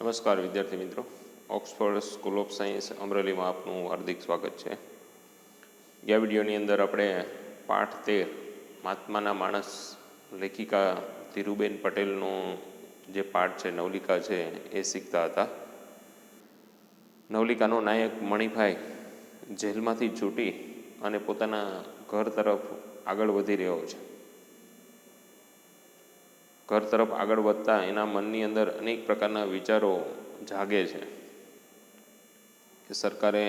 નમસ્કાર વિદ્યાર્થી મિત્રો, ઓક્સફર્ડ સ્કૂલ ઓફ સાયન્સ અમરેલીમાં આપનું હાર્દિક સ્વાગત છે. ગયા વિડીયોની અંદર આપણે પાઠ 13 મહાત્માના માણસ લેખિકા ધીરુબેન પટેલનો જે પાઠ છે, નવલિકા છે, એ શીખતા હતા. નવલિકાનો નાયક મણિભાઈ જેલમાંથી છૂટી અને પોતાના ઘર તરફ આગળ વધી રહ્યો છે. ઘર તરફ આગળ વધતા એના મનની અંદર અનેક પ્રકારના વિચારો જાગે છે કે સરકારે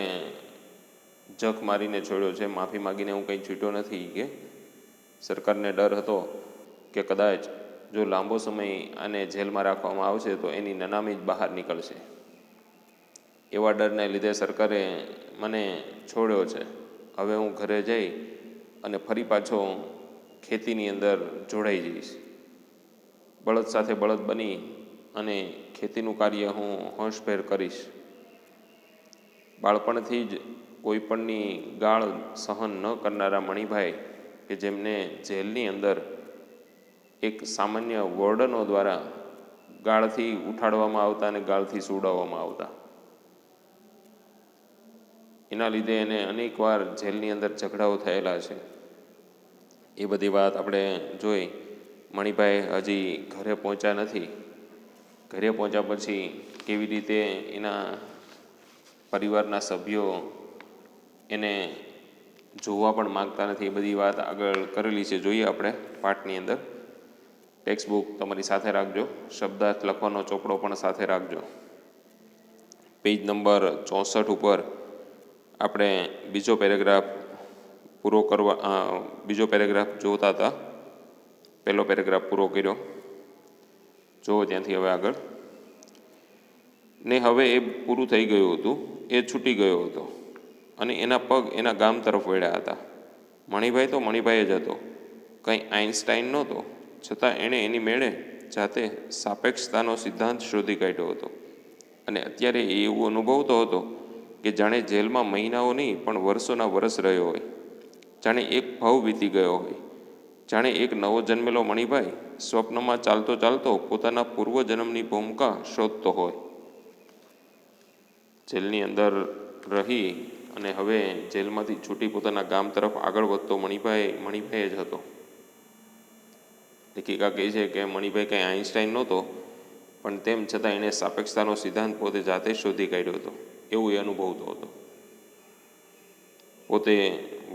જખ મારીને છોડ્યો છે, માફી માગીને હું કંઈ છૂટ્યો નથી. કે સરકારને ડર હતો કે કદાચ જો લાંબો સમય આને જેલમાં રાખવામાં આવશે તો એની નનામી જ બહાર નીકળશે. એવા ડરને લીધે સરકારે મને છોડ્યો છે. હવે હું ઘરે જઈ અને ફરી પાછો ખેતીની અંદર જોડાઈ જઈશ. બળદ સાથે બળદ બની અને ખેતીનું કાર્ય હું હોંશભેર કરીશ. બાળપણથી જ કોઈપણની ગાળ સહન ન કરનારા મણિભાઈ, કે જેમને જેલની અંદર એક સામાન્ય વોર્ડનો દ્વારા ગાળથી ઉઠાડવામાં આવતા અને ગાળથી સુવડાવવામાં આવતા, એના લીધે એને અનેકવાર જેલની અંદર ઝઘડાઓ થયેલા છે. એ બધી વાત આપણે જોઈ. મણિભાઈ હજી ઘરે પહોંચ્યા નથી. ઘરે પહોંચ્યા પછી કેવી રીતે એના પરિવારના સભ્યો એને જોવા પણ માગતા નથી, એ બધી વાત આગળ કરેલી છે. જોઈએ આપણે પાઠની અંદર. ટેક્સ્ટ બુક તમારી સાથે રાખજો, શબ્દાર્થ લખવાનો ચોપડો પણ સાથે રાખજો. પેજ નંબર 64 ઉપર આપણે બીજો પેરેગ્રાફ જોતા હતા. પહેલો પેરેગ્રાફ પૂરો કર્યો. જુઓ ત્યાંથી હવે આગળ. ને હવે એ પૂરું થઈ ગયું હતું. એ છૂટી ગયો હતો અને એના પગ એના ગામ તરફ વળ્યા હતા. મણિભાઈ તો મણિભાઈ જ હતો, કંઈ આઈન્સ્ટાઈન નહોતો. છતાં એણે એની મેળે જાતે સાપેક્ષતાનો સિદ્ધાંત શોધી કાઢ્યો હતો. અને અત્યારે એ એવું અનુભવતો હતો કે જાણે જેલમાં મહિનાઓ નહીં પણ વર્ષોના વર્ષ રહ્યો હોય. જાણે એક ભાવ વીતી ગયો હોય. જાણે એક નવો જન્મેલો મણિભાઈ સ્વપ્નમાં ચાલતો ચાલતો પોતાના પૂર્વજન્મની ભૂમિકા શોધતો હોય. જેલની અંદર રહી અને હવે જેલમાંથી છૂટી પોતાના ગામ તરફ આગળ વધતો મણિભાઈ જ હતો. લેખિકા કહે છે કે મણિભાઈ કંઈ આઈન્સ્ટાઈન નહોતો, પણ તેમ છતાં એણે સાપેક્ષતાનો સિદ્ધાંત પોતે જાતે શોધી કાઢ્યો હતો, એવું એ અનુભવતો હતો. પોતે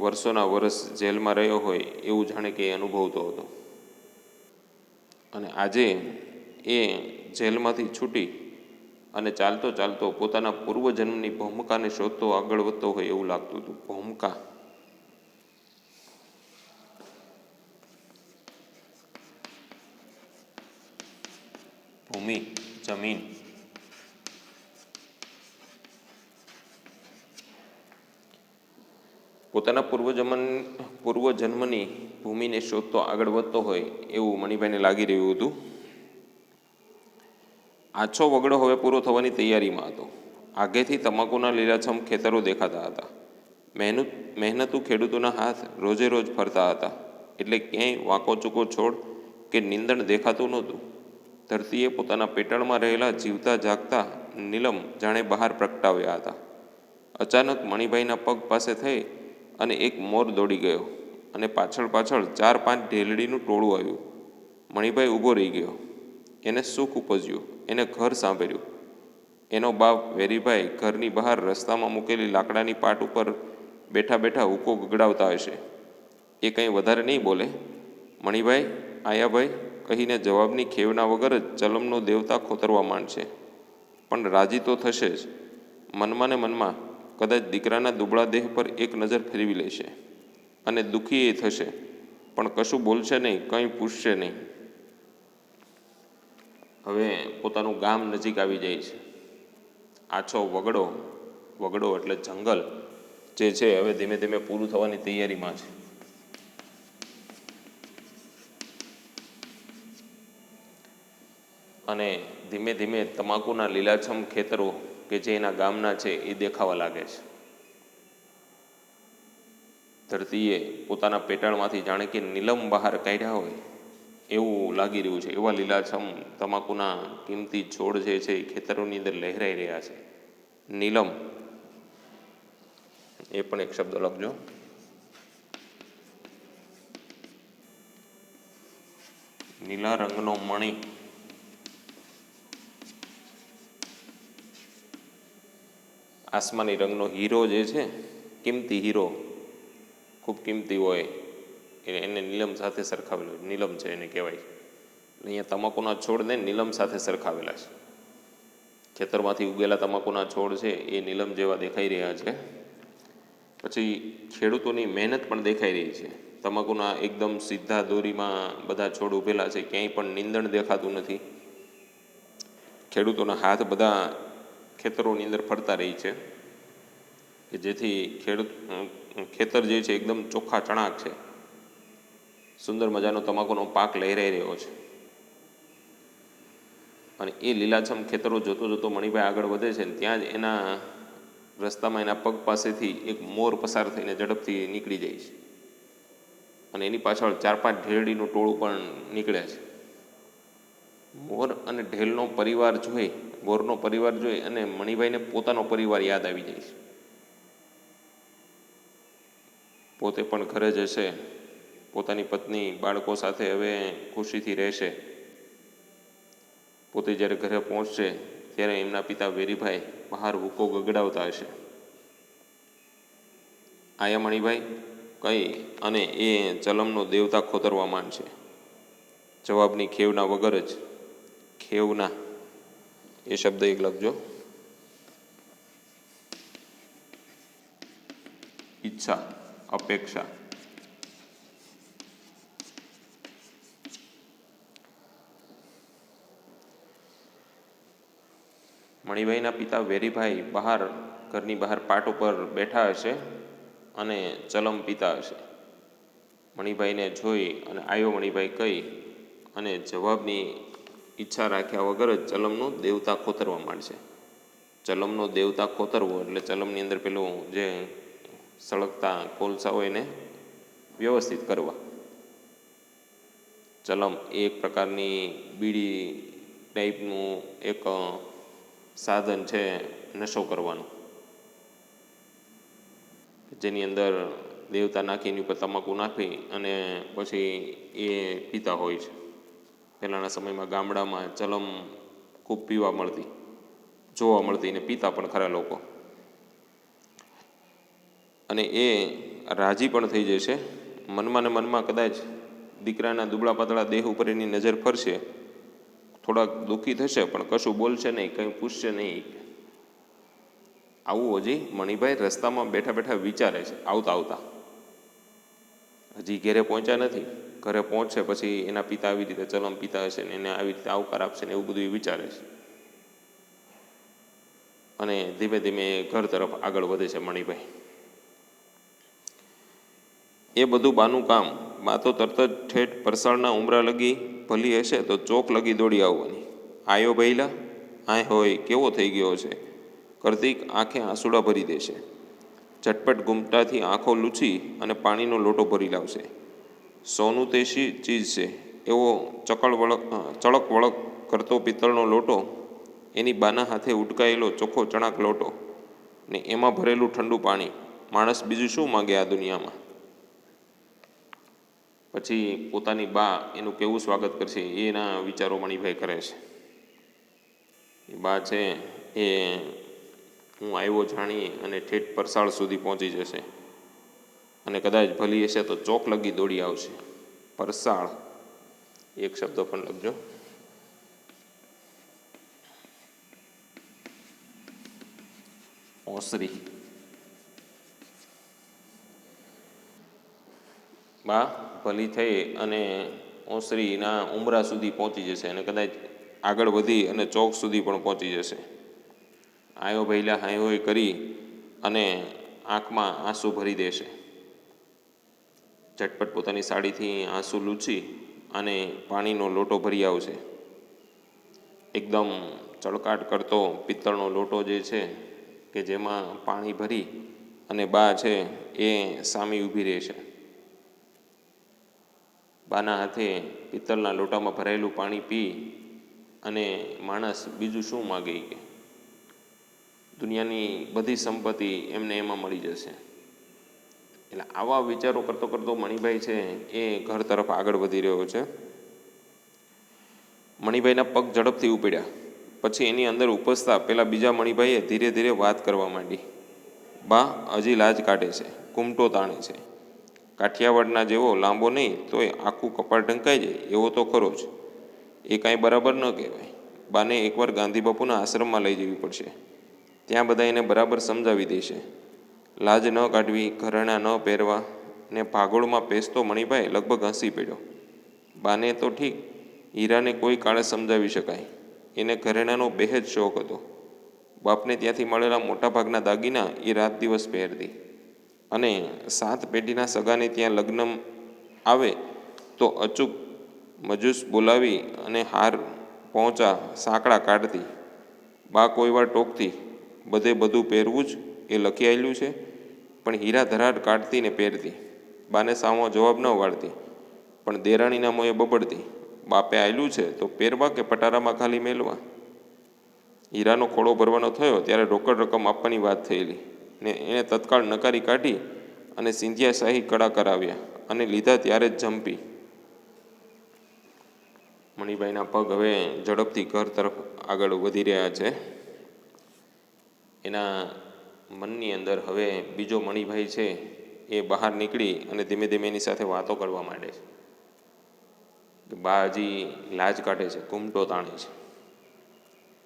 વર્ષોના વર્ષ જેલમાં રહ્યો હોય એવું જાણે કે એ અનુભવતો હતો. અને આજે એ જેલમાંથી છૂટી અને ચાલતો ચાલતો પોતાના પૂર્વજન્મની ભૂમિકાને શોધતો આગળ વધતો હોય એવું લાગતું હતું. ભૂમિકા, ભૂમિ, જમીન. પોતાના પૂર્વજન્મની ભૂમિને શોધતો આગળ વધતો હોય એવું મણિભાઈને લાગી રહ્યું હતું. આછો વગડો હવે પૂરો થવાની તૈયારીમાં હતો. આગેથી તમાકુના લીલાછમ ખેતરો દેખાતા હતા. મહેનતુ ખેડૂતોના હાથ રોજે રોજ ફરતા હતા, એટલે ક્યાંય વાંકો ચૂકો છોડ કે નીંદણ દેખાતું નહોતું. ધરતીએ પોતાના પેટાળમાં રહેલા જીવતા જાગતા નીલમ જાણે બહાર પ્રગટાવ્યા હતા. અચાનક મણિભાઈના પગ પાસે થઈ અને એક મોર દોડી ગયો અને પાછળ 4-5 ઢેલડીનું ટોળું આવ્યું. મણિભાઈ ઊભો રહી ગયો. એને સુખ ઉપજ્યું. એને ઘર સાંભળ્યું. એનો બાપ વેરીભાઈ ઘરની બહાર રસ્તામાં મૂકેલી લાકડાની પાટ ઉપર બેઠા બેઠા હુક્કો ગગડાવતા હશે. એ કંઈ વધારે નહીં બોલે. મણિભાઈ, આયાભાઈ કહીને જવાબની ખેવના વગર જ ચલમનો દેવતા ખોતરવા માંડશે. પણ રાજી તો થશે જ. મનમાં ને મનમાં કદાચ દીકરાના દુબળા દેહ પર એક નજર ફેરવી લેશે અને દુઃખી એ થશે, પણ કશું બોલશે નહીં, કંઈ પૂછશે નહીં. હવે પોતાનું ગામ નજીક આવી જાય છે. આછો વગડો એટલે જંગલ જે છે હવે ધીમે ધીમે પૂરું થવાની તૈયારીમાં છે. અને ધીમે ધીમે તમાકુના લીલાછમ ખેતરો કે જે એના ગામના છે એ દેખાવા લાગે છે. ધરતીએ પોતાના પેટાળમાંથી જાણે કે નીલમ બહાર કાઢ્યા હોય એવું લાગી રહ્યું છે. એવા લીલાછમ તમાકુના કિંમતી છોડ જે છે એ ખેતરોની અંદર લહેરાઈ રહ્યા છે. નીલમ, એ પણ એક શબ્દ લખજો. નીલા રંગનો મણિ, આસમાની રંગનો હીરો જે છે, કિંમતી હીરો, ખૂબ કિંમતી હોય એને નીલમ સાથે સરખાવેલો. નીલમ છે એને કહેવાય. અહીંયા તમાકુના છોડને નીલમ સાથે સરખાવેલા છે. ખેતરમાંથી ઉગેલા તમાકુના છોડ છે એ નીલમ જેવા દેખાઈ રહ્યા છે. પછી ખેડૂતોની મહેનત પણ દેખાઈ રહી છે. તમાકુના એકદમ સીધા દોરીમાં બધા છોડ ઉભેલા છે, ક્યાંય પણ નીંદણ દેખાતું નથી. ખેડૂતોના હાથ બધા ખેતરોની અંદર ફરતા રહી છે કે જેથી ખેતર જે છે એકદમ ચોખ્ખા ચણાક છે. સુંદર મજાનો તમાકુનો પાક લહેરાઈ રહ્યો છે. અને એ લીલાછમ ખેતરો જોતો જોતો મણિભાઈ આગળ વધે છે ને ત્યાં જ એના રસ્તામાં એના પગ પાસેથી એક મોર પસાર થઈને ઝડપથી નીકળી જાય છે. અને એની પાછળ 4-5 ઢેરડીનું ટોળું પણ નીકળે છે. મોર અને ઢેલનો પરિવાર જોઈ, મોરનો પરિવાર જોઈ અને મણિભાઈને પોતાનો પરિવાર યાદ આવી જાય છે. પોતે પણ ઘરે જશે, પોતાની પત્ની બાળકો સાથે હવે ખુશીથી રહેશે. પોતે જ્યારે ઘરે પહોંચશે ત્યારે એમના પિતા વેરીભાઈ બહાર હુક્કો ગગડાવતા હશે. આયા મણિભાઈ કહી અને એ ચલમનો દેવતા ખોતરવા માંડશે. જવાબની ખેવના વગર જ. ખેવના એ શબ્દ એક લખજો. ઈચ્છા, અપેક્ષા. મણિભાઈના પિતા વેરીભાઈ ઘરની બહાર પાટ ઉપર બેઠા હશે અને ચલમ પીતા હશે. મણિભાઈને જોઈ અને આયો મણિભાઈ કહી અને જવાબની ઈચ્છા રાખ્યા વગર જ ચલમનું દેવતા ખોતરવા માંડશે. ચલમનો દેવતા ખોતરવો એટલે ચલમની અંદર પેલું જે સળગતા કોલસા હોય એને વ્યવસ્થિત કરવા. ચલમ એ એક પ્રકારની બીડી ટાઈપનું એક સાધન છે નશો કરવાનું, જેની અંદર દેવતા નાખી એની ઉપર તમાકુ નાખી અને પછી એ પીતા હોય છે. પહેલાંના સમયમાં ગામડામાં ચલમ ખૂબ જોવા મળતી ને પીતા પણ ખરા લોકો. અને એ રાજી પણ થઈ જશે. મનમાં ને મનમાં કદાચ દીકરાના દુબળા પાતળા દેહ ઉપર એની નજર ફરશે, થોડાક દુઃખી થશે પણ કશું બોલશે નહીં, કંઈ પૂછશે નહીં. આવું હજી મણિભાઈ રસ્તામાં બેઠા બેઠા વિચારે છે. આવતા હજી ઘરે પહોંચ્યા નથી. ઘરે પહોંચશે પછી એના પિતા આવી રીતે ચલમ પિતા હશે ને એને આવી રીતે આવકાર આપશે ને એવું બધું એ વિચારે છે. અને ધીમે ધીમે ઘર તરફ આગળ વધે છે મણિભાઈ. એ બધું બાનું કામ. બા તો તરત જ ઠેઠ પરસાળના ઉમરા લગી ભલી હશે તો ચોક લગી દોડી આવવાની. આયો ભૈલા, આય હોય કેવો થઈ ગયો છે, કરતીક આંખે આંસુડા ભરી દેશે. ઝટપટ ઘૂમટાથી આંખો લૂછી અને પાણીનો લોટો ભરી લાવશે. સોનું તે ચીજ છે એવો ચળક વળક કરતો પિત્તળનો લોટો, એની બાના હાથે ઉટકાયેલો ચોખ્ખો ચણાક લોટો ને એમાં ભરેલું ઠંડુ પાણી. માણસ બીજું શું માગે આ દુનિયામાં. પછી પોતાની બા એનું કેવું સ્વાગત કરશે એના વિચારો મણિભાઈ કરે છે. એ બા છે એ હું આવ્યો જાણી અને ઠેઠ પરસાળ સુધી પહોંચી જશે અને કદાચ ભલી હશે તો ચોક લગી દોડી આવશે. પરસાળ એક શબ્દ પણ લખજો. ઓસરી. બા ભલી થઈ અને ઓસરીના ઉમરા સુધી પહોંચી જશે અને કદાચ આગળ વધી અને ચોક સુધી પણ પહોંચી જશે. આયો ભૈલા હાય હોય કરી અને આંખમાં આંસુ ભરી દેશે. ઝટપટ પોતાની સાડીથી આંસુ લૂછી અને પાણીનો લોટો ભરી આવશે. એકદમ ચળકાટ કરતો પિત્તળનો લોટો જે છે કે જેમાં પાણી ભરી અને બા છે એ સામી ઊભી રહેશે. બાના હાથે પિત્તળના લોટામાં ભરાયેલું પાણી પી અને માણસ બીજું શું માગે કે દુનિયાની બધી સંપત્તિ એમને એમાં મળી જશે. એટલે આવા વિચારો કરતો કરતો મણિભાઈ છે એ ઘર તરફ આગળ વધી રહ્યો છે. મણિભાઈના પગ ઝડપથી ઉપડ્યા. પછી એની અંદર ઉપસતા પેલા બીજા મણિભાઈએ ધીરે ધીરે વાત કરવા માંડી. બા હજી લાજ કાઢે છે, કુમટો તાણે છે. કાઠિયાવાડના જેવો લાંબો નહીં તોય આખું કપાળ ઢંકાઈ જાય એવો તો ખરો જ. એ કાંઈ બરાબર ન કહેવાય. બાને એકવાર ગાંધીબાપુના આશ્રમમાં લઈ જવી પડશે. ત્યાં બધા એને બરાબર સમજાવી દેશે. લાજ ન કાઢવી, ઘરેણાં ન પહેરવા ને ભાગોળમાં પેસતો મણિભાઈ લગભગ હસી પડ્યો. બાને તો ઠીક, હીરાને કોઈ કાળે સમજાવી શકાય. એને ઘરેણાનો બેહદ શોખ હતો. બાપને ત્યાંથી મળેલા મોટાભાગના દાગીના એ રાત દિવસ પહેરતી અને 7 પેઢીના સગાને ત્યાં લગ્ન આવે તો અચૂક મજૂસ બોલાવી અને હાર પહોંચા સાંકડા કાઢતી. બા કોઈ વાર ટોકતી, બધે બધું પહેરવું જ એ લખી આવેલું છે, પણ હીરા ધરાટ કાઢતી ને પહેરતી. બાને સામો જવાબ ન વાળતી, પણ દેરાણીના મોંએ બબડતી, બાપે આવેલું છે તો પહેરવા કે પટારામાં ખાલી મેલવા. હીરાનો ખોળો ભરવાનો થયો ત્યારે રોકડ રકમ આપવાની વાત થયેલી ને એણે તત્કાળ નકારી કાઢી અને સિંધિયા શાહી કડા કરાવ્યા અને લીધા ત્યારે જ જંપી. મણિભાઈના પગ હવે ઝડપથી ઘર તરફ આગળ વધી રહ્યા છે. એના મનની અંદર હવે બીજો મણિભાઈ છે એ બહાર નીકળી અને ધીમે ધીમે એની સાથે વાતો કરવા માંડે છે. બા હજી લાજ કાઢે છે, કુમટો તાણે છે.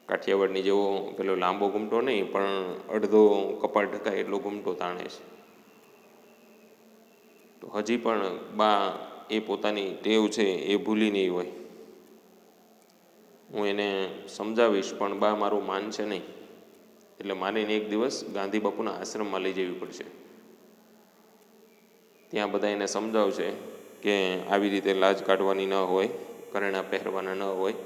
કાઠિયાવાડની જેવો પેલો લાંબો ઘૂમટો નહીં, પણ અડધો કપાળ ઢકાય એટલો ઘૂમટો તાણે છે. તો હજી પણ બા એ પોતાની ટેવ છે એ ભૂલી નહીં હોય. હું એને સમજાવીશ પણ બા મારું માનશે નહીં, એટલે મારે એને એક દિવસ ગાંધીબાપુના આશ્રમમાં લઈ જવી પડશે. ત્યાં બધા એને સમજાવશે કે આવી રીતે લાજ કાઢવાની ન હોય, ઘરેણાં પહેરવાના ન હોય,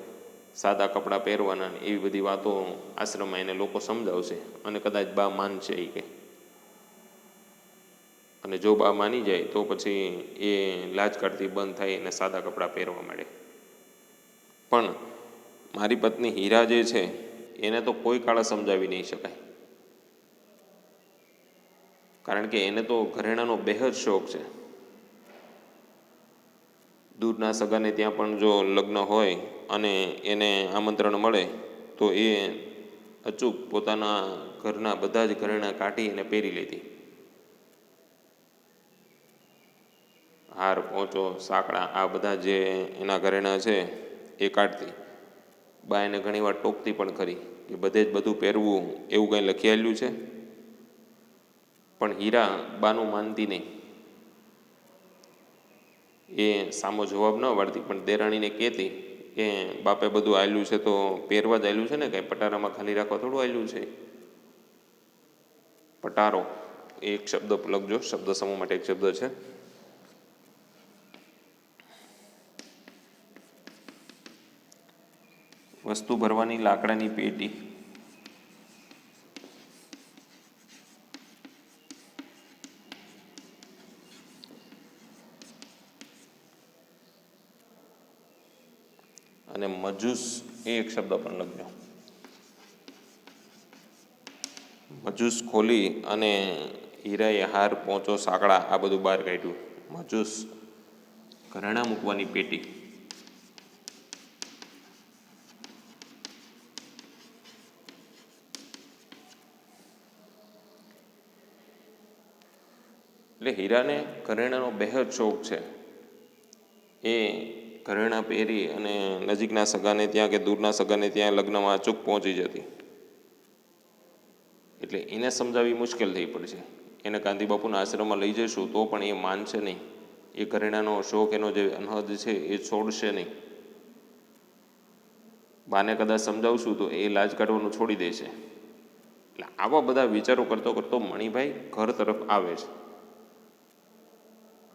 સાદા કપડાં પહેરવાના, એવી બધી વાતો આશ્રમમાં એને લોકો સમજાવશે અને કદાચ બા માનશે એ કે. અને જો બા માની જાય તો પછી એ લાજ કાઢતી બંધ થાય અને સાદા કપડાં પહેરવા માંડે. પણ મારી પત્ની હીરા જે છે એને તો કોઈ કાળે સમજાવી નહીં શકાય, કારણ કે એને તો ઘરેણાનો બેહદ શોખ છે. દૂરના સગાને ત્યાં પણ જો લગ્ન હોય અને એને આમંત્રણ મળે તો એ અચૂક પોતાના ઘરના બધા જ ઘરેણાં કાઢી અને પહેરી લેતી. હાર, પોંચો, સાંકડા આ બધા જે એના ઘરેણાં છે એ કાઢતી. બા એને ઘણીવાર ટોકતી પણ ખરી કે બધે જ બધું પહેરવું એવું કંઈ લખી આવેલું છે, પણ હીરા બાનું માનતી નહીં. એ સામો જવાબ ન વાળતી, પણ દેરાણીને કહેતી કે બાપે બધું આવેલું છે તો પહેરવા જ આવેલું છે ને, કાંઈ પટારામાં ખાલી રાખવા થોડું આવેલું છે. પટારો એ એક શબ્દ લખજો, શબ્દ સમૂહ માટે એક શબ્દ છે. વસ્તુ ભરવાની લાકડાની પેટી. અને મજૂસ એ એક શબ્દ પણ લખજો. મજૂસ ખોલી અને હીરાએ હાર, પોંચો, સાંકડા આ બધું બહાર કાઢ્યું. મજૂસ ઘરેણાં મૂકવાની પેટી. એટલે હીરાને ઘરેણાંનો બેહદ શોખ છે. એ ઘરેણાં પહેરી અને નજીકના સગાને ત્યાં કે દૂરના સગાને ત્યાં લગ્નમાં અચૂક પહોંચી જતી. એટલે એને સમજાવવી મુશ્કેલ થઈ પડશે. એને ગાંધીબાપુના આશ્રમમાં લઈ જઈશું તો પણ એ માનશે નહીં. એ ઘરેણાંનો શોખ એનો જે અનહદ છે એ છોડશે નહીં. બાને કદાચ સમજાવશું તો એ લાજ કાઢવાનું છોડી દેશે. એટલે આવા બધા વિચારો કરતો કરતો મણિભાઈ ઘર તરફ આવે છે.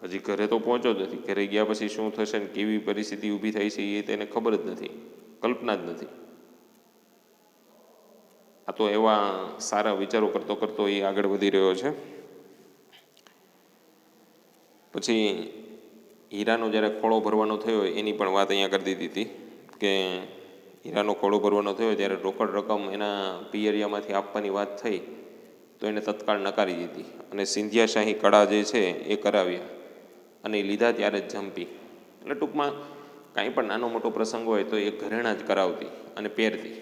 હજી ઘરે તો પહોંચ્યો જ નથી. ઘરે ગયા પછી શું થશે ને કેવી પરિસ્થિતિ ઊભી થઈ છે એ તેને ખબર જ નથી, કલ્પના જ નથી. આ તો એવા સારા વિચારો કરતો કરતો એ આગળ વધી રહ્યો છે. પછી હીરાનો જ્યારે ખોળો ભરવાનો થયો એની પણ વાત અહીંયા કરી દીધી હતી કે હીરાનો ખોળો ભરવાનો થયો ત્યારે રોકડ રકમ એના પિયરિયામાંથી આપવાની વાત થઈ તો એને તત્કાળ નકારી દીધી અને સિંધિયાશાહી કળા જે છે એ કરાવ્યા અને એ લીધા ત્યારે જ જંપી. એટલે ટૂંકમાં કાંઈ પણ નાનો મોટો પ્રસંગ હોય તો એ ઘરેણાં જ કરાવતી અને પહેરતી.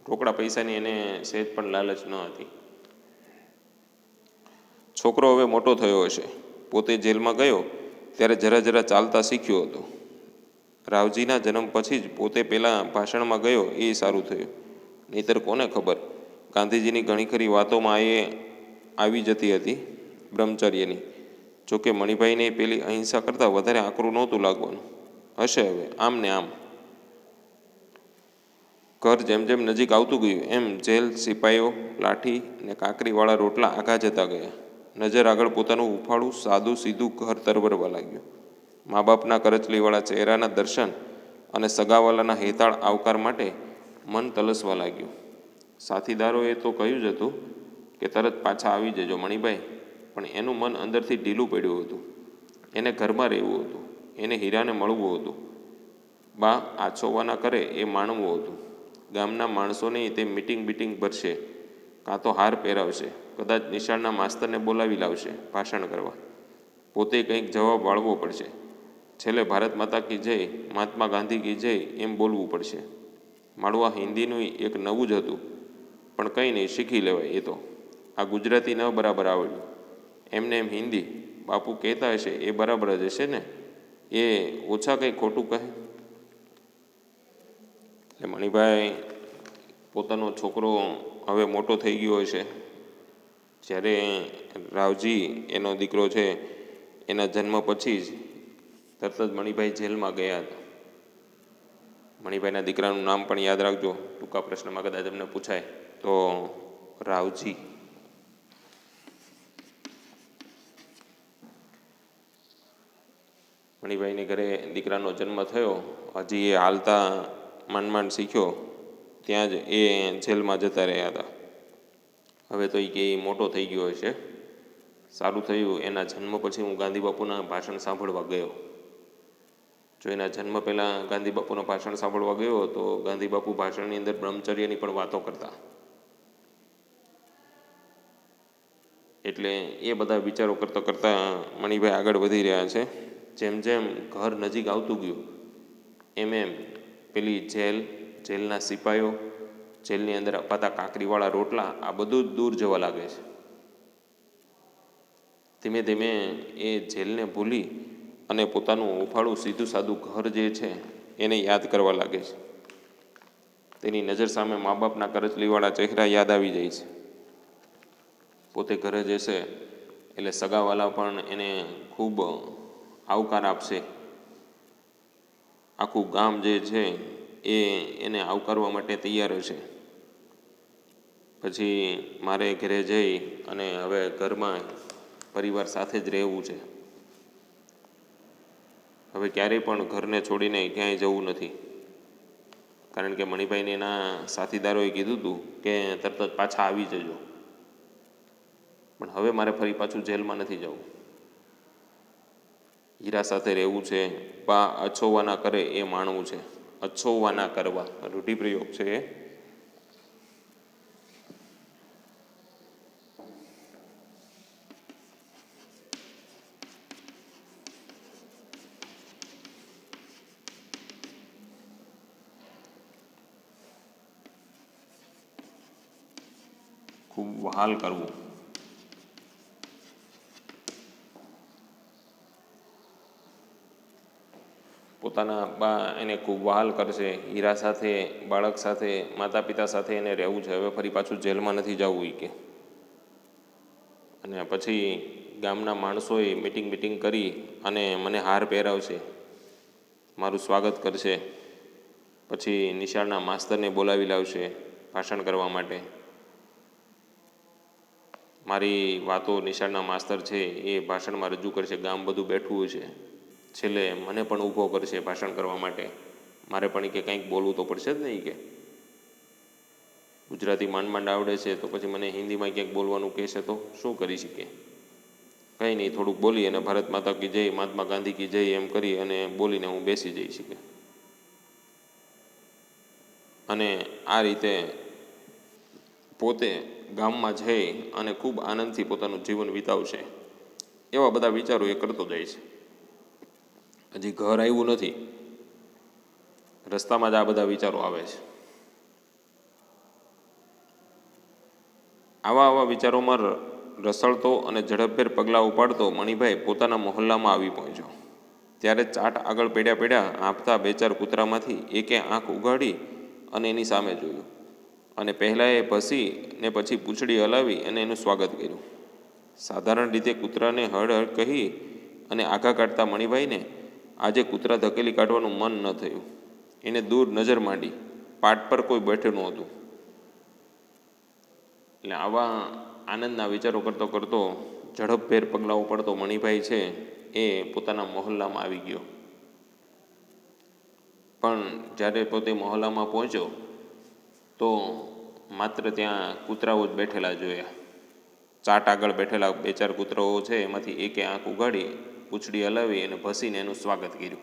રોકડા પૈસાની એને સહેજ પણ લાલચ ન હતી. છોકરો હવે મોટો થયો હશે. પોતે જેલમાં ગયો ત્યારે જરા જરા ચાલતા શીખ્યો હતો. રાવજીના જન્મ પછી જ પોતે પહેલાં ભાષણમાં ગયો એ સારું થયું, નહીંતર કોને ખબર ગાંધીજીની ઘણી ખરી વાતોમાં એ આવી જતી હતી બ્રહ્મચર્યની. જોકે મણિભાઈને પેલી અહિંસા કરતાં વધારે આકરું નહોતું લાગવાનું. હશે હવે આમ ને આમ. ઘર જેમ જેમ નજીક આવતું ગયું એમ જેલ, સિપાઈઓ, લાઠી ને કાંકરીવાળા રોટલા આઘા જતા ગયા. નજર આગળ પોતાનું ઉફાળું સાદું સીધું ઘર તરવરવા લાગ્યું. મા બાપના કરચલીવાળા ચહેરાના દર્શન અને સગાવાલાના હેતાળ આવકાર માટે મન તલસવા લાગ્યું. સાથીદારોએ તો કહ્યું જ હતું કે તરત પાછા આવી જજો મણિભાઈ, પણ એનું મન અંદરથી ઢીલું પડ્યું હતું. એને ઘરમાં રહેવું હતું, એને હીરાને મળવું હતું, બા આછોવાના કરે એ માણવું હતું. ગામના માણસોને તે મીટિંગ બીટિંગ ભરશે, કાં તો હાર પહેરાવશે, કદાચ નિશાળના માસ્તરને બોલાવી લાવશે ભાષણ કરવા. પોતે કંઈક જવાબ વાળવો પડશે. છેલ્લે ભારત માતા કી જય, મહાત્મા ગાંધી કી જય એમ બોલવું પડશે. માળવા હિન્દીનું એક નવું જ હતું, પણ કંઈ નહીં, શીખી લેવાય એ તો. આ ગુજરાતી ન બરાબર આવડ્યું, એમને એમ હિન્દી બાપુ કહેતા હશે એ બરાબર જ હશે ને, એ ઓછા કંઈ ખોટું કહે. એટલે મણિભાઈ પોતાનો છોકરો હવે મોટો થઈ ગયો હશે. જ્યારે રાવજી એનો દીકરો છે એના જન્મ પછી જ તરત જ મણિભાઈ જેલમાં ગયા હતા. મણિભાઈના દીકરાનું નામ પણ યાદ રાખજો, ટૂંકા પ્રશ્નમાં કદાચ તમને પૂછાય તો રાવજી. મણિભાઈને ઘરે દીકરાનો જન્મ થયો, હજી એ હાલતા માંડ માંડ શીખ્યો ત્યાં જ એ જેલમાં જતા રહ્યા હતા. હવે તો એ કે મોટો થઈ ગયો હશે. સારું થયું એના જન્મ પછી હું ગાંધી બાપુના ભાષણ સાંભળવા ગયો. જો એના જન્મ પહેલાં ગાંધી બાપુના ભાષણ સાંભળવા ગયો તો ગાંધી બાપુ ભાષણની અંદર બ્રહ્મચર્યની પણ વાતો કરતા. એટલે એ બધા વિચારો કરતાં કરતાં મણિભાઈ આગળ વધી રહ્યા છે. જેમ જેમ ઘર નજીક આવતું ગયું એમ એમ પેલી જેલના સિપાઈઓ, જેલની અંદર અપાતા કાંકરીવાળા રોટલા, આ બધું જ દૂર જવા લાગે છે. ધીમે ધીમે એ જેલને ભૂલી અને પોતાનું ઉફાળું સીધું સાદું ઘર જે છે એને યાદ કરવા લાગે છે. તેની નજર સામે મા બાપના કરચલીવાળા ચહેરા યાદ આવી જાય છે. પોતે ઘરે જશે એટલે સગાવાલા પણ એને ખૂબ આવકાર આપશે. આખું ગામ જે છે એ એને આવકારવા માટે તૈયાર હશે. પછી મારે ઘરે જઈ અને હવે ઘરમાં પરિવાર સાથે જ રહેવું છે. હવે ક્યારેય પણ ઘરને છોડીને ક્યાંય જવું નથી. કારણ કે મણિભાઈને એના સાથીદારોએ કીધું હતું કે તરત જ પાછા આવી જજો. પણ હવે મારે ફરી પાછું જેલમાં નથી જવું. હીરા સાથે રહેવું છે. બા અછોવાના કરે એ માણવું છે. અછોવાના કરવા રૂઢિપ્રયોગ છે એ. ખૂબ વહાલ કરવું. પોતાના બા એને ખૂબ વહાલ કરશે. હીરા સાથે, બાળક સાથે, માતા પિતા સાથે એને રહેવું છે. હવે ફરી પાછું જેલમાં નથી જવું એ કે. અને પછી ગામના માણસોએ મીટિંગ કરી અને મને હાર પહેરાવશે, મારું સ્વાગત કરશે. પછી નિશાળના માસ્તરને બોલાવી લાવશે ભાષણ કરવા માટે. મારી વાતો નિશાળના માસ્તર છે એ ભાષણમાં રજૂ કરશે. ગામ બધું બેઠું હશે. છેલ્લે મને પણ ઊભો કરશે ભાષણ કરવા માટે. મારે પણ કે કંઈક બોલવું તો પડશે જ નહીં કે. ગુજરાતી માંડ માંડ આવડે છે તો પછી મને હિન્દીમાં ક્યાંક બોલવાનું કહેશે તો શું કરી શકીએ. કંઈ નહીં, થોડુંક બોલી અને ભારત માતા કી જય, મહાત્મા ગાંધી કી જય એમ કરી અને બોલીને હું બેસી જઈશ કે. અને આ રીતે પોતે ગામમાં જઈ અને ખૂબ આનંદથી પોતાનું જીવન વિતાવશે એવા બધા વિચારો એ કરતો જાય છે. હજી ઘર આવ્યું નથી, રસ્તામાં જ આ બધા વિચારો આવે છે. આવા વિચારોમાં રસળતો અને ઝડપભેર પગલાં ઉપાડતો મણિભાઈ પોતાના મહોલ્લામાં આવી પહોંચ્યો. ત્યારે ચાટ આગળ પડ્યા આંફતા 2-4 કૂતરામાંથી એકે આંખ ઉઘાડી અને એની સામે જોયું અને પહેલાં એ ભસી ને પછી પૂંછડી હલાવી અને એનું સ્વાગત કર્યું. સાધારણ રીતે કૂતરાને હળ કહી અને આઘા કાઢતા મણિભાઈને આજે કૂતરા ધકેલી કાઢવાનું મન ન થયું. એને દૂર નજર માંડી, પાટ પર કોઈ બેઠેલું નહોતું. એટલે આવા આનંદના વિચારો કરતો કરતો ઝડપભેર પગલાં ઉપાડતો મણિભાઈ છે એ પોતાના મહોલ્લામાં આવી ગયો. પણ જ્યારે પોતે મહોલ્લામાં પહોંચ્યો તો માત્ર ત્યાં કૂતરાઓ જ બેઠેલા જોયા. ચાટ આગળ બેઠેલા 2-4 કૂતરાઓ છે એમાંથી એકે આંખ ઉગાડી, પૂંછડી હલાવી અને ભસીને એનું સ્વાગત કર્યું.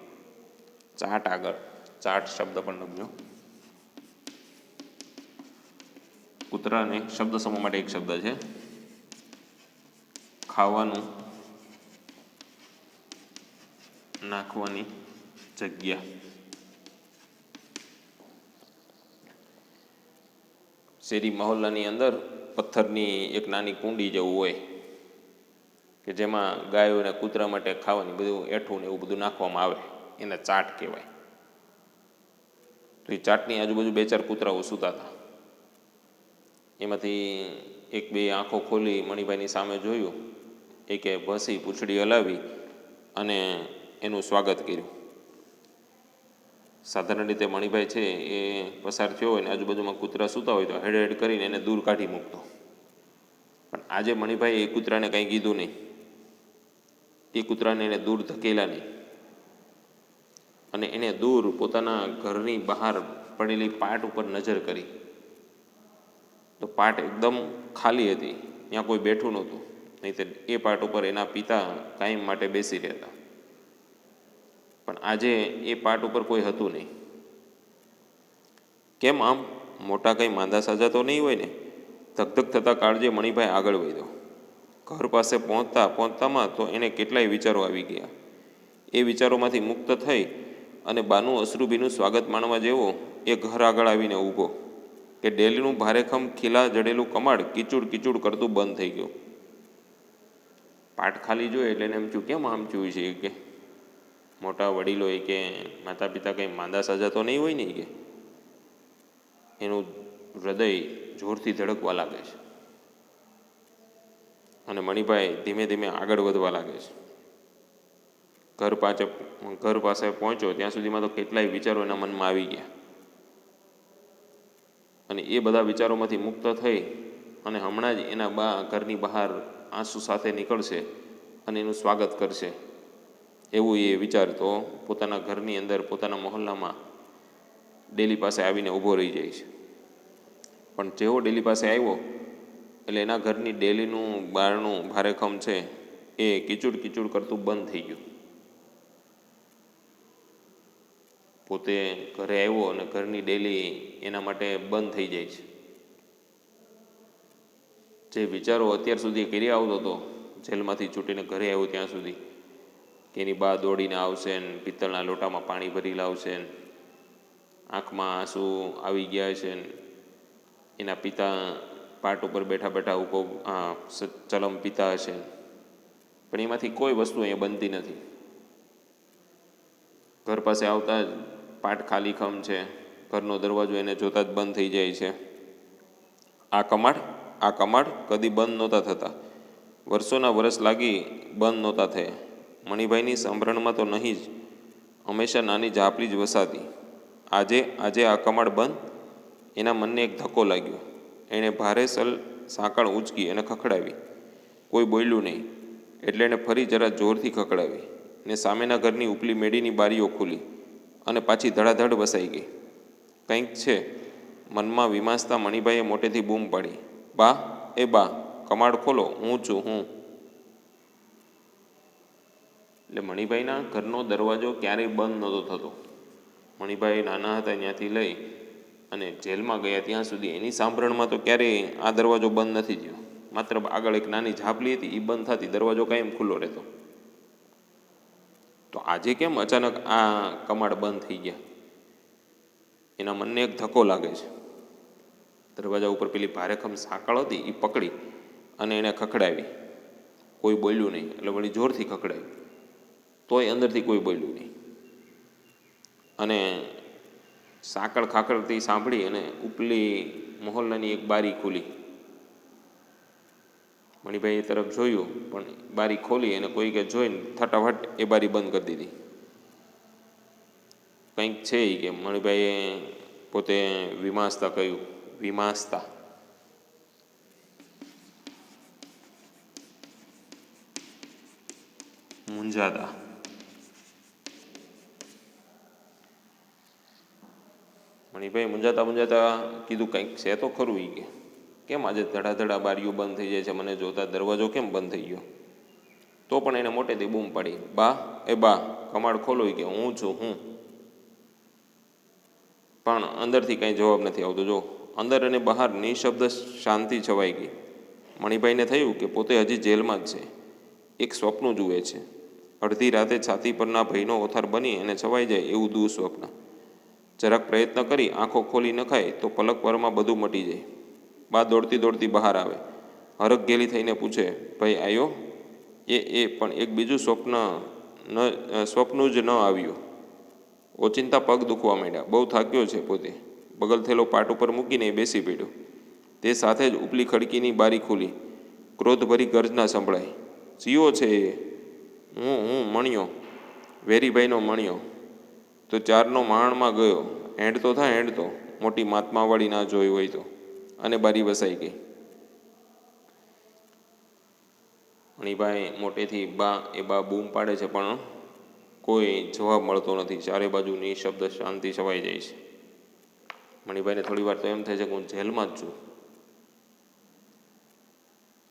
ચાટ આગળ, ચાટ શબ્દ પણ લખજો. કૂતરાને શબ્દ સમૂહ માટે એક શબ્દ છે. ખાવાનું, નાખવાની જગ્યા. શેરી મહોલ્લાની અંદર પથ્થરની એક નાની કુંડી જેવું હોય કે જેમાં ગાયો અને કૂતરા માટે ખાવાની બધું એઠું ને એવું બધું નાખવામાં આવે, એને ચાટ કહેવાય. તો એ ચાટની આજુબાજુ 2-4 કૂતરાઓ સૂતા હતા. એમાંથી 1-2 આંખો ખોલી મણિભાઈની સામે જોયું, એકે ભસી પૂંછડી હલાવી અને એનું સ્વાગત કર્યું. સાધારણ રીતે મણિભાઈ છે એ પસાર થયો હોય ને આજુબાજુમાં કૂતરા સૂતા હોય તો હેડ કરીને એને દૂર કાઢી મૂકતો. પણ આજે મણિભાઈ એ કૂતરાને કંઈ કીધું નહીં. એ કૂતરાને એને દૂર ધકેલા નહીં અને એને દૂર પોતાના ઘરની બહાર પડેલી પાટ ઉપર નજર કરી તો પાટ એકદમ ખાલી હતી, ત્યાં કોઈ બેઠું નહોતું. નહીં તો એ પાટ ઉપર એના પિતા કાયમ માટે બેસી રહેતા. પણ આજે એ પાટ ઉપર કોઈ હતું નહીં. કેમ આમ? મોટા કંઈ માંદા સાજા તો નહીં હોય ને? ધકધક થતા કાળજે મણિભાઈ આગળ વધ્યો. ઘર પાસે પહોંચતામાં તો એને કેટલાય વિચારો આવી ગયા. એ વિચારોમાંથી મુક્ત થઈ અને બાનું અશ્રુભીનું સ્વાગત માણવા જેવો એ ઘર આગળ આવીને ઊભો કે ડેલીનું ભારેખમ ખીલા જડેલું કમાડ કીચુડ કરતું બંધ થઈ ગયું. પાટ ખાલી જોઈએ એટલે એને એમ થયું કેમ આમ થયું છે કે મોટા વડીલો એ કે માતા પિતા કંઈ માંદા સાજા તો નહીં હોય ને કે એનું હૃદય જોરથી ધડકવા લાગે છે અને મણિભાઈ ધીમે ધીમે આગળ વધવા લાગે છે. ઘર પાસે પહોંચ્યો ત્યાં સુધીમાં તો કેટલાય વિચારો એના મનમાં આવી ગયા અને એ બધા વિચારોમાંથી મુક્ત થઈ અને હમણાં જ એના બા ઘરની બહાર આંસુ સાથે નીકળશે અને એનું સ્વાગત કરશે એવું એ વિચારતો પોતાના ઘરની અંદર પોતાના મહોલ્લામાં ડેલી પાસે આવીને ઊભો રહી જાય છે. પણ જેવો ડેલી પાસે આવ્યો એટલે એના ઘરની ડેલીનું બારણું ભારેખમ છે એ કીચુડ કરતું બંધ થઈ ગયું. પોતે ઘરે આવ્યો અને ઘરની ડેલી એના માટે બંધ થઈ જાય છે. જે વિચારો અત્યાર સુધી કરી આવતો હતો જેલમાંથી છૂટીને ઘરે આવ્યો ત્યાં સુધી કે એની બા દોડીને આવશે ને પિત્તળના લોટામાં પાણી ભરી લાવશે ને આંખમાં આંસુ આવી ગયા છે ને એના પિતા પાટ ઉપર બેઠા ચલમ પીતા હશે, પણ એમાંથી કોઈ વસ્તુ અહીંયા બનતી નથી. ઘર પાસે આવતા જ પાટ ખાલી ખમ છે, ઘરનો દરવાજો એને જોતા જ બંધ થઈ જાય છે. આ કમાડ કદી બંધ નહોતા થતા, વર્ષોના વર્ષ લાગી બંધ નહોતા થયા. મણિભાઈની સંભરણમાં તો નહીં જ, હંમેશા નાની ઝાપલી જ વસાતી. આજે આ કમાડ બંધ. એના મનને એક ધક્કો લાગ્યો. એણે ભારે સાંકળ ઊંચકી અને ખખડાવી. કોઈ બોલ્યું નહીં એટલે એણે ફરી જરા જોરથી ખખડાવી ને સામેના ઘરની ઉપલી મેડીની બારીઓ ખુલી અને પાછી ધડાધડ વસાઈ ગઈ. કંઈક છે મનમાં વિમાસતા મણિભાઈએ મોટેથી બૂમ પાડી, બા, એ બા, કમાડ ખોલો, હું છું હું. એટલે મણિભાઈના ઘરનો દરવાજો ક્યારેય બંધ નહોતો થતો. મણિભાઈ નાના હતા ત્યાંથી લઈ અને જેલમાં ગયા ત્યાં સુધી એની સાંભળણમાં તો ક્યારેય આ દરવાજો બંધ નથી થયો. માત્ર આગળ એક નાની ઝાપલી હતી, એ બંધ થતી, દરવાજો કાયમ ખુલ્લો રહેતો. તો આજે કેમ અચાનક આ કમાડ બંધ થઈ ગયા? એના મનને એક ધક્કો લાગે છે. દરવાજા ઉપર પેલી ભારેખમ સાંકળ હતી એ પકડી અને એને ખખડાવી. કોઈ બોલ્યું નહીં. એટલે વળી જોરથી ખખડાવી, તોય અંદરથી કોઈ બોલ્યું નહીં. અને સાંકળ ખાખડતી સાંભળી અને ઉપલી મહોલ્લાની એક બારી ખુલી. મણિભાઈ એ તરફ જોયું, પણ બારી ખોલી અને કોઈ કે જોઈને ફટાફટ એ બારી બંધ કરી દીધી. કંઈક છે એ કે મણિભાઈએ પોતે વિમાસતા કહ્યું, વિમાસતા. મૂંઝાતા. મણિભાઈ મૂંઝાતા કીધું કંઈક છે તો ખરું. એ કે કેમ આજે ધડાધડા બારીઓ બંધ થઈ જાય છે, મને જોતા દરવાજો કેમ બંધ થઈ ગયો? તો પણ એને મોટેથી બૂમ પાડી, બા એ બા કમાડ ખોલો. કે હું છું હું. પણ અંદરથી કંઈ જવાબ નથી આવતો. જો અંદર અને બહાર નિઃશબ્દ શાંતિ છવાઈ ગઈ. મણિભાઈને થયું કે પોતે હજી જેલમાં જ છે, એક સ્વપ્ન જુએ છે. અડધી રાતે છાતી પરના ભયનો ઓથાર બની અને છવાઈ જાય એવું દુઃસ્વપ્ન. જરાક પ્રયત્ન કરી આંખો ખોલી નખાય તો પલકવારમાં બધું મટી જાય. બા દોડતી દોડતી બહાર આવે, હરખ ગેલી થઈને પૂછે, ભાઈ આવ્યો? એ પણ એક બીજું સ્વપ્ન જ ન આવ્યું. ઓચિંતા પગ દુખવા માંડ્યા. બહુ થાક્યો છે પોતે. બગલ થેલો પાટ ઉપર મૂકીને બેસી પડ્યો. તે સાથે જ ઉપલી ખડકીની બારી ખુલી. ક્રોધભરી ગર્જના સંભળાઈ. જીવો છે એ. હું મણ્યો, વેરીભાઈનો મણ્યો. તો ચારનો માણમાં ગયો. હેંડ તો થાય, હેંડ તો. મોટી મહાત્માવાળી ના જોઈ હોય તો. અને બારી વસાઈ ગઈ. મણિભાઈ મોટેથી બા બૂમ પાડે છે, પણ કોઈ જવાબ મળતો નથી. ચારે બાજુ નિઃશબ્દ શાંતિ છવાઈ જાય છે. મણિભાઈને થોડી વાર તો એમ થાય છે કે હું જેલમાં જ છું.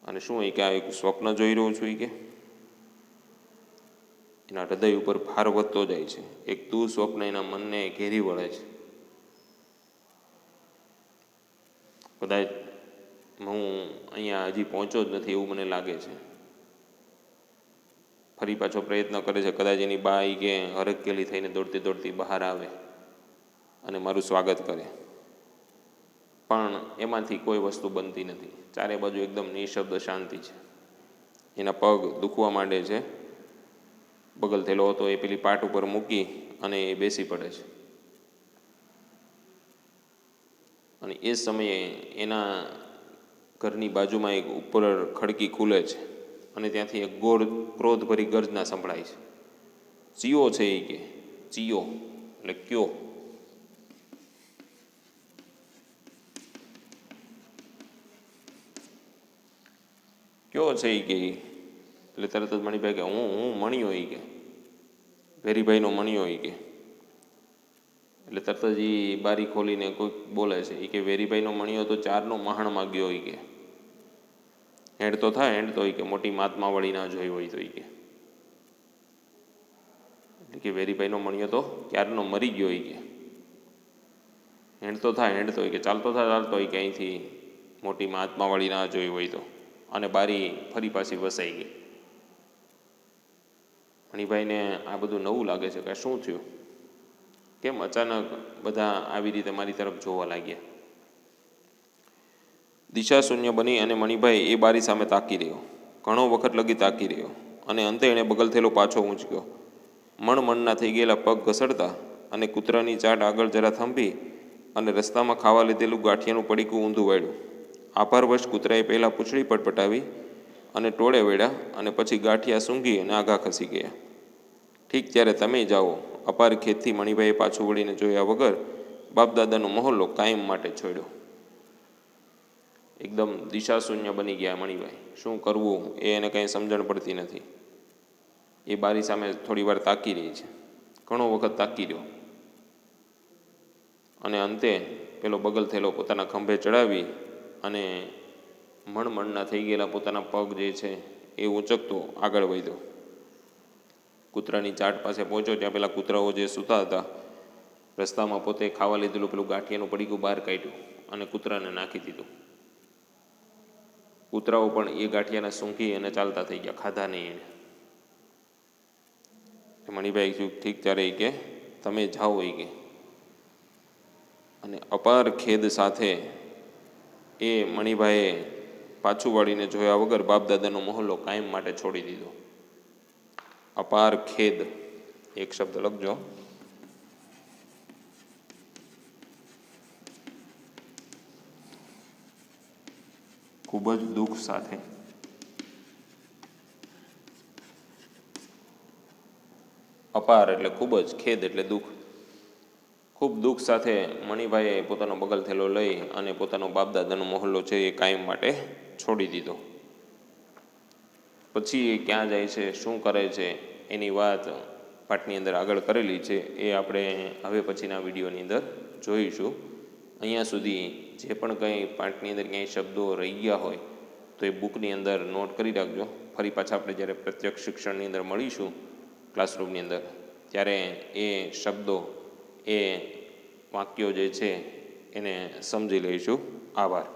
અને શું એ કે આ એક સ્વપ્ન જોઈ રહ્યો છું? એ કે એના હૃદય ઉપર ભાર વધતો જાય છે. એક સ્વપ્ન એના મનને ઘેરી વળે છે. કદાચ હું અહીંયા હજી પહોંચ્યો જ નથી એવું મને લાગે છે. ફરી પાછો પ્રયત્ન કરે છે. કદાચ એની બા કે હરખ ગેલી થઈને દોડતી દોડતી બહાર આવે અને મારું સ્વાગત કરે. પણ એમાંથી કોઈ વસ્તુ બનતી નથી. ચારે બાજુ એકદમ નિઃશબ્દ શાંતિ છે. એના પગ દુખવા માંડે છે. બગલ થેલો હતો એ પેલી પાટ ઉપર મૂકી અને એ બેસી પડે છે. અને એ સમયે એના ઘરની બાજુમાં એક ઉપર ખડકી ખુલે છે અને ત્યાંથી એક ગોળ ક્રોધભરી ગર્જના સંભળાય છે. ચિયો છે એ કે ચિયો એટલે કયો. કયો છે એ કે એટલે તરત જ મણિભાઈ કે હું મણ્યો. એ કે વેરીભાઈનો મણ્યો. એ કે એટલે તરત જ એ બારી ખોલીને કોઈક બોલે છે. એ કે વેરીભાઈનો મણ્યો તો ચારનો મહાણ માગ્યો. એ કે હેડ તો થાય, હેડ તો. એ કે મોટી મહાત્માવાળી ના જોઈ હોય તો. એ કે એટલે કે વેરીભાઈનો મણ્યો તો ક્યારનો મરી ગયો. એ કે હેડ તો થાય, હેડ તો. એ કે ચાલતો થાય, ચાલતો. એ કે અહીંથી મોટી મહાત્માવાળી ના જોઈ હોય તો. અને બારી ફરી પાછી વસાઈ ગઈ. મણિભાઈને આ બધું નવું લાગે છે કે શું થયું? કેમ અચાનક બધા આવી રીતે મારી તરફ જોવા લાગ્યા? દિશા શૂન્ય બની અને મણિભાઈ એ બારી સામે તાકી રહ્યો. ઘણો વખત લગી તાકી રહ્યો અને અંતે એણે બગલ થેલો પાછો ઊંચક્યો. મણના થઈ ગયેલા પગ ઘસડતા અને કૂતરાની ચાટ આગળ જરા થંભી અને રસ્તામાં ખાવા લીધેલું ગાંઠિયાનું પડીકું ઊંધું વાળ્યું. આભારવશ કૂતરાએ પહેલાં પૂંછડી પટપટાવી અને ટોળે વેળ્યા અને પછી ગાંઠિયા સૂંઘી અને આઘા ખસી ગયા. ઠીક ત્યારે તમે જાઓ. અપાર ખેતથી મણિભાઈએ પાછું વળીને જોયા વગર બાપદાદાનો મહોલ્લો કાયમ માટે છોડ્યો. એકદમ દિશાશૂન્ય બની ગયા મણિભાઈ. શું કરવું એ એને કંઈ સમજણ પડતી નથી. એ બારી સામે થોડી વાર તાકી રહી છે. ઘણો વખત તાકી રહ્યો અને અંતે પેલો બગલ થેલો પોતાના ખંભે ચડાવી અને મણના થઈ ગયેલા પોતાના પગ જે છે એ ઊંચકતો આગળ વધ્યો. કૂતરાની ચાટ પાસે પહોંચ્યો ત્યાં પેલા કૂતરાઓ જે સૂતા હતા રસ્તામાં પોતે ખાવા લીધેલું પેલું ગાંઠિયાનું પડીકું બહાર કાઢ્યું અને કૂતરાને નાખી દીધું. કૂતરાઓ પણ એ ગાંઠિયાને સૂંઘી અને ચાલતા થઈ ગયા, ખાધા નહીં એને. મણિભાઈ કીધું ઠીક ત્યારે એ કે તમે જાઓ એ કે. અને અપાર ખેદ સાથે એ મણિભાઈએ પાછું વાળીને જોયા વગર બાપદાદાનો મહોલ્લો કાયમ માટે છોડી દીધો. અપાર ખેદ એક શબ્દ લખજો. ખૂબ જ દુઃખ સાથે. અપાર એટલે ખૂબ જ, ખેદ એટલે દુઃખ. ખૂબ દુઃખ સાથે મણિભાઈએ પોતાનો બગલ થેલો લઈ અને પોતાનો બાપદાદાનો મહોલ્લો છે એ કાયમ માટે છોડી દીધો. પછી એ ક્યાં જાય છે, શું કરે છે, એની વાત પાઠની અંદર આગળ કરેલી છે. એ આપણે હવે પછીના વિડીયોની અંદર જોઈશું. અહીંયા સુધી જે પણ કંઈ પાઠની અંદર ક્યાંય શબ્દો રહી ગયા હોય તો એ બુકની અંદર નોટ કરી રાખજો. ફરી પાછા આપણે જ્યારે પ્રત્યક્ષ શિક્ષણની અંદર મળીશું ક્લાસરૂમની અંદર ત્યારે એ શબ્દો એ વાક્યો જે છે એને સમજી લઈશું. આભાર.